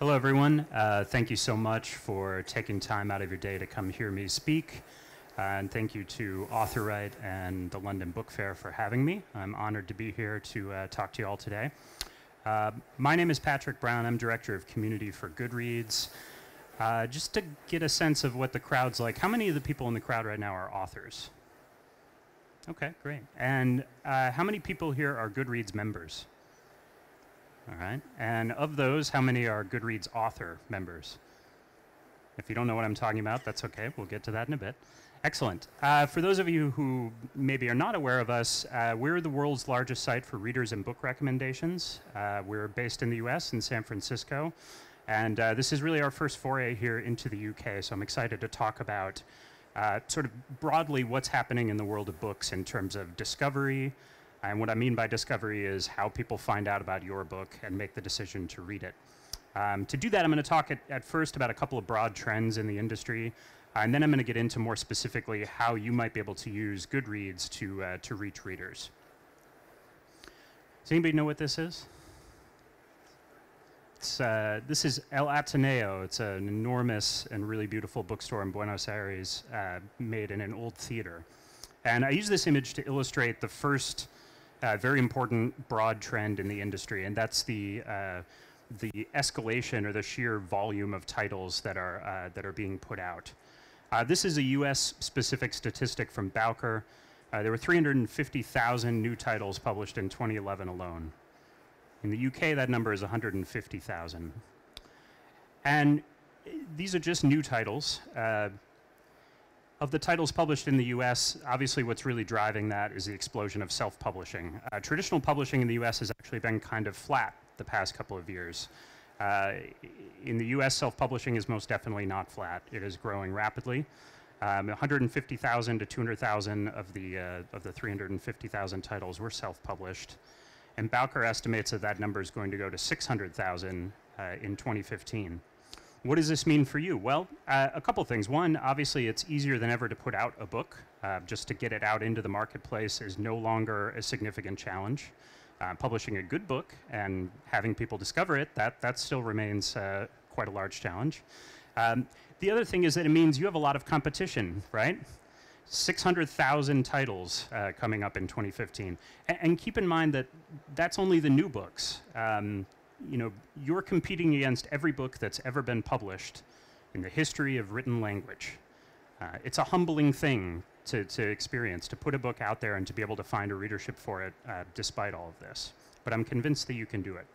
Hello, everyone. Thank you so much for taking time out of your day to come hear me speak. And thank you to Authoright and the London Book Fair for having me. I'm honored to be here to talk to you all today. My name is Patrick Brown. I'm Director of Community for Goodreads. Just to get a sense of what the crowd's like, how many of the people in the crowd right now are authors? Okay, great. And how many people here are Goodreads members? All right. And of those, how many are Goodreads author members? If you don't know what I'm talking about, that's okay. We'll get to that in a bit. Excellent. For those of you who maybe are not aware of us, we're the world's largest site for readers and book recommendations. We're based in the US in San Francisco. And this is really our first foray here into the UK. So I'm excited to talk about sort of broadly what's happening in the world of books in terms of discovery. And what I mean by discovery is how people find out about your book and make the decision to read it. To do that, I'm going to talk at first about a couple of broad trends in the industry, and then I'm going to get into more specifically how you might be able to use Goodreads to reach readers. Does anybody know what this is? This is El Ateneo. It's an enormous and really beautiful bookstore in Buenos Aires made in an old theater. And I use this image to illustrate the first very important broad trend in the industry, and that's the escalation or the sheer volume of titles that are being put out. This is a US specific statistic from Bowker. There were 350,000 new titles published in 2011 alone. In the UK, that number is 150,000. And these are just new titles. Of the titles published in the US, obviously what's really driving that is the explosion of self-publishing. Traditional publishing in the US has actually been kind of flat the past couple of years. In the US, self-publishing is most definitely not flat. It is growing rapidly. 150,000 to 200,000 of the 350,000 titles were self-published. And Bowker estimates that that number is going to go to 600,000 in 2015. What does this mean for you? Well, a couple things. One, obviously, it's easier than ever to put out a book. Just to get it out into the marketplace is no longer a significant challenge. Publishing a good book and having people discover it, that still remains quite a large challenge. The other thing is that it means you have a lot of competition, right? 600,000 titles coming up in 2015. And keep in mind that that's only the new books. You know, you're competing against every book that's ever been published in the history of written language. It's a humbling thing to experience, to put a book out there and to be able to find a readership for it despite all of this. But I'm convinced that you can do it.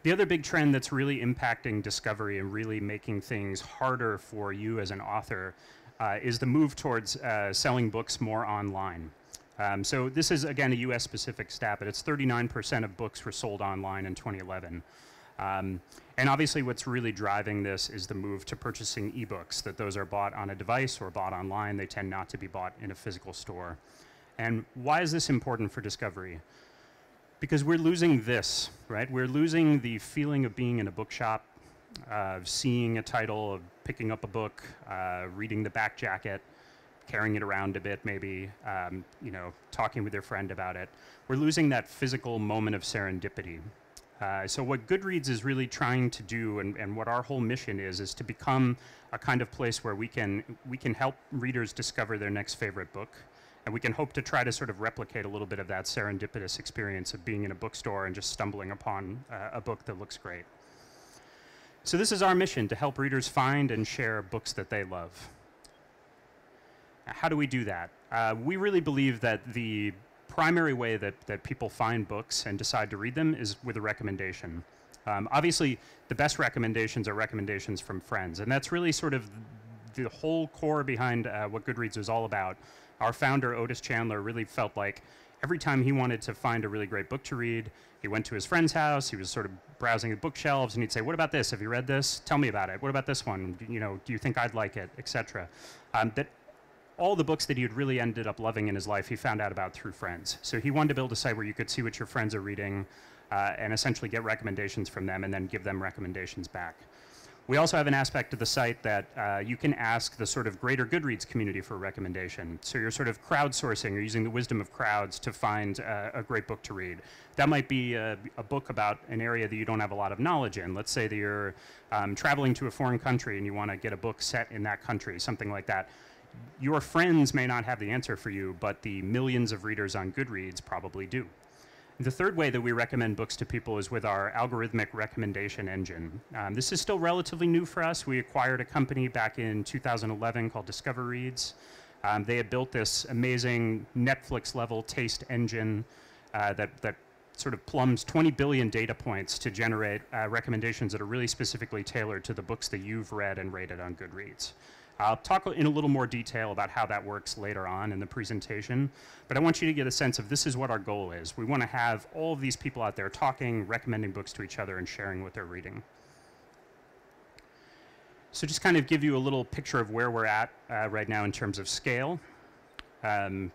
The other big trend that's really impacting discovery and really making things harder for you as an author is the move towards selling books more online. So this is, again, a US-specific stat, but it's 39% of books were sold online in 2011. And obviously what's really driving this is the move to purchasing ebooks, that those are bought on a device or bought online. They tend not to be bought in a physical store. And why is this important for discovery? Because we're losing this, right? We're losing the feeling of being in a bookshop, of seeing a title, of picking up a book, reading the back jacket, carrying it around a bit, maybe, you know, talking with your friend about it. We're losing that physical moment of serendipity. So what Goodreads is really trying to do, and what our whole mission is to become a kind of place where we can help readers discover their next favorite book, and we can hope to try to sort of replicate a little bit of that serendipitous experience of being in a bookstore and just stumbling upon a book that looks great. So this is our mission, to help readers find and share books that they love. How do we do that? We really believe that the primary way that people find books and decide to read them is with a recommendation. Obviously, the best recommendations are recommendations from friends, and that's really sort of the whole core behind what Goodreads is all about. Our founder, Otis Chandler, really felt like every time he wanted to find a really great book to read, he went to his friend's house, he was sort of browsing the bookshelves, and he'd say, what about this? Have you read this? Tell me about it. What about this one? You know, do you think I'd like it? Etc. That all the books that he had really ended up loving in his life, he found out about through friends. So he wanted to build a site where you could see what your friends are reading and essentially get recommendations from them and then give them recommendations back. We also have an aspect of the site that you can ask the sort of greater Goodreads community for a recommendation. So you're sort of crowdsourcing or using the wisdom of crowds to find a great book to read. That might be a book about an area that you don't have a lot of knowledge in. Let's say that you're traveling to a foreign country and you want to get a book set in that country, something like that. Your friends may not have the answer for you, but the millions of readers on Goodreads probably do. The third way that we recommend books to people is with our algorithmic recommendation engine. This is still relatively new for us. We acquired a company back in 2011 called Goodreads. They had built this amazing Netflix-level taste engine that sort of plumbs 20 billion data points to generate recommendations that are really specifically tailored to the books that you've read and rated on Goodreads. I'll talk in a little more detail about how that works later on in the presentation, but I want you to get a sense of this is what our goal is. We want to have all of these people out there talking, recommending books to each other, and sharing what they're reading. So just kind of give you a little picture of where we're at right now in terms of scale. And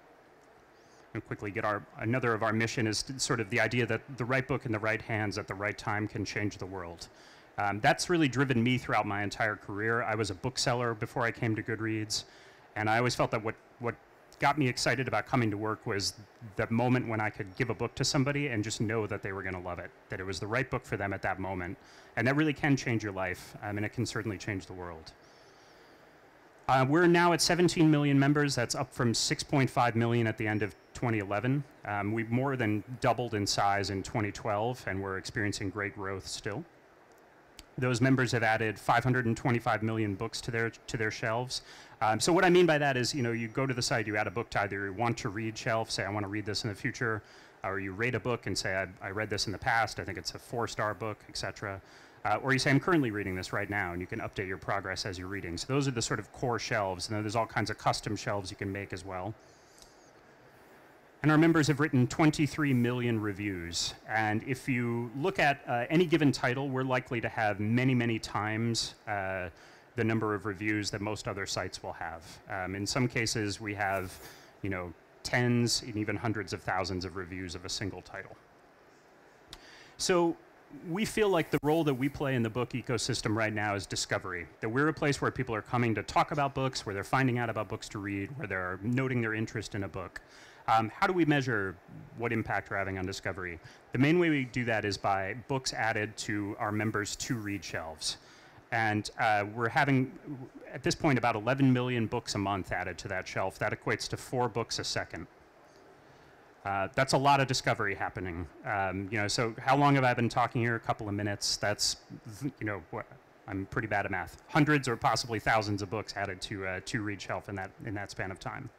quickly get another of our mission is sort of the idea that the right book in the right hands at the right time can change the world. That's really driven me throughout my entire career. I was a bookseller before I came to Goodreads, and I always felt that what got me excited about coming to work was the moment when I could give a book to somebody and just know that they were going to love it, that it was the right book for them at that moment. And that really can change your life, and it can certainly change the world. We're now at 17 million members. That's up from 6.5 million at the end of 2011. We've more than doubled in size in 2012, and we're experiencing great growth still. Those members have added 525 million books to their shelves. So what I mean by that is, you go to the site, you add a book to either your want to read shelf, say I want to read this in the future, or you rate a book and say I read this in the past, I think it's a 4-star book, etc. Or you say I'm currently reading this right now, and you can update your progress as you're reading. So those are the sort of core shelves, and then there's all kinds of custom shelves you can make as well. And our members have written 23 million reviews. And if you look at any given title, we're likely to have many, many times the number of reviews that most other sites will have. In some cases, we have, tens and even hundreds of thousands of reviews of a single title. So we feel like the role that we play in the book ecosystem right now is discovery. That we're a place where people are coming to talk about books, where they're finding out about books to read, where they're noting their interest in a book. How do we measure what impact we're having on discovery? The main way we do that is by books added to our members' to-read shelves. And we're having, at this point, about 11 million books a month added to that shelf. That equates to 4 books a second. That's a lot of discovery happening. So how long have I been talking here? A couple of minutes. That's, I'm pretty bad at math. Hundreds or possibly thousands of books added to a to-read shelf in that span of time.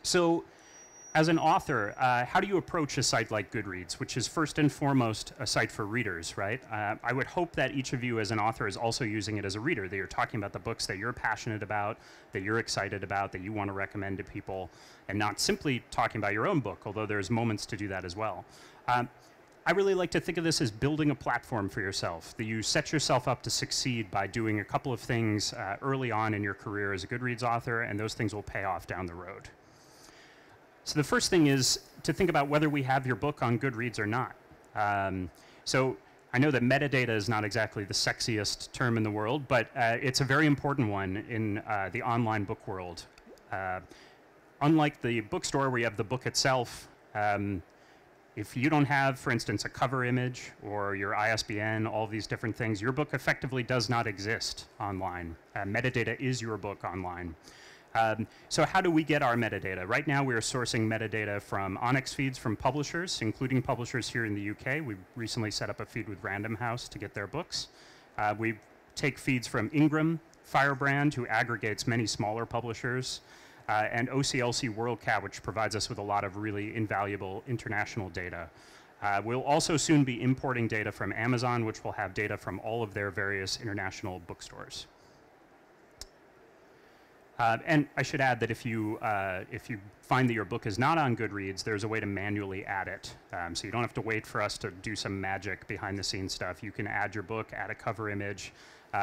So as an author, how do you approach a site like Goodreads, which is first and foremost a site for readers, right? I would hope that each of you as an author is also using it as a reader, that you're talking about the books that you're passionate about, that you're excited about, that you want to recommend to people, and not simply talking about your own book, although there's moments to do that as well. I really like to think of this as building a platform for yourself, that you set yourself up to succeed by doing a couple of things early on in your career as a Goodreads author, and those things will pay off down the road. So the first thing is to think about whether we have your book on Goodreads or not. So I know that metadata is not exactly the sexiest term in the world, but it's a very important one in the online book world. Unlike the bookstore where you have the book itself, if you don't have, for instance, a cover image or your ISBN, all these different things, your book effectively does not exist online. Metadata is your book online. So how do we get our metadata? Right now we are sourcing metadata from Onyx feeds from publishers, including publishers here in the UK. We recently set up a feed with Random House to get their books. We take feeds from Ingram, Firebrand, who aggregates many smaller publishers, and OCLC WorldCat, which provides us with a lot of really invaluable international data. We'll also soon be importing data from Amazon, which will have data from all of their various international bookstores. And I should add that if you find that your book is not on Goodreads, there's a way to manually add it. So you don't have to wait for us to do some magic behind the scenes stuff. You can add your book, add a cover image,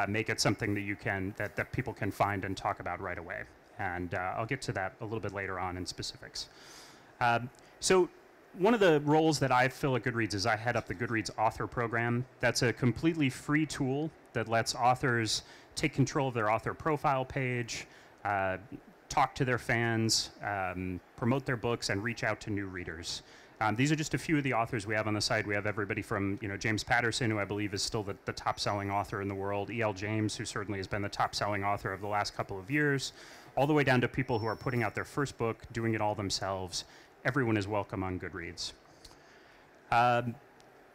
make it something that that people can find and talk about right away. And I'll get to that a little bit later on in specifics. So one of the roles that I fill at Goodreads is I head up the Goodreads author program. That's a completely free tool that lets authors take control of their author profile page, talk to their fans, promote their books, and reach out to new readers. These are just a few of the authors we have on the site. We have everybody from James Patterson, who I believe is still the top-selling author in the world, E.L. James, who certainly has been the top-selling author of the last couple of years, all the way down to people who are putting out their first book, doing it all themselves. Everyone is welcome on Goodreads.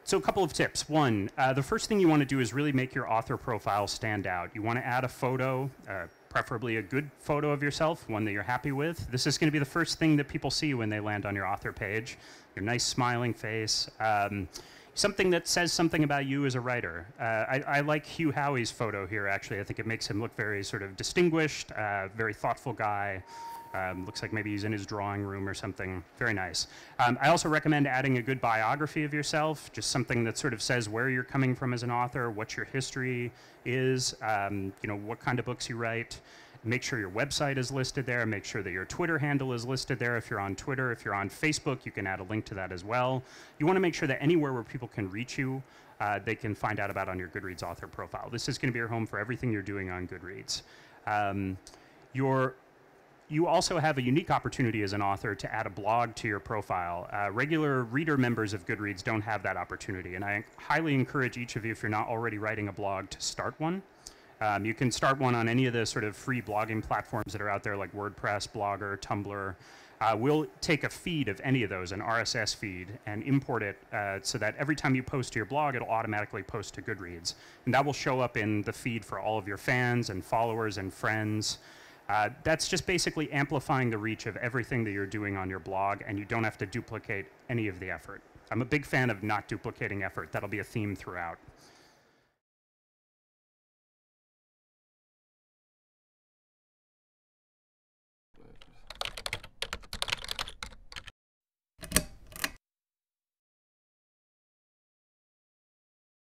So a couple of tips. One, the first thing you want to do is really make your author profile stand out. You want to add a photo, preferably a good photo of yourself, one that you're happy with. This is going to be the first thing that people see when they land on your author page. Your nice smiling face. Something that says something about you as a writer. I like Hugh Howey's photo here, actually. I think it makes him look very sort of distinguished, very thoughtful guy. Looks like maybe he's in his drawing room or something. Very nice. I also recommend adding a good biography of yourself, just something that sort of says where you're coming from as an author, what your history is, what kind of books you write. Make sure your website is listed there. Make sure that your Twitter handle is listed there if you're on Twitter. If you're on Facebook, you can add a link to that as well. You want to make sure that anywhere where people can reach you, they can find out about on your Goodreads author profile. This is going to be your home for everything you're doing on Goodreads. You also have a unique opportunity as an author to add a blog to your profile. Regular reader members of Goodreads don't have that opportunity, and I highly encourage each of you, if you're not already writing a blog, to start one. You can start one on any of the sort of free blogging platforms that are out there, like WordPress, Blogger, Tumblr. We'll take a feed of any of those, an RSS feed, and import it so that every time you post to your blog, it'll automatically post to Goodreads. And that will show up in the feed for all of your fans and followers and friends. That's just basically amplifying the reach of everything that you're doing on your blog, and you don't have to duplicate any of the effort. I'm a big fan of not duplicating effort. That'll be a theme throughout.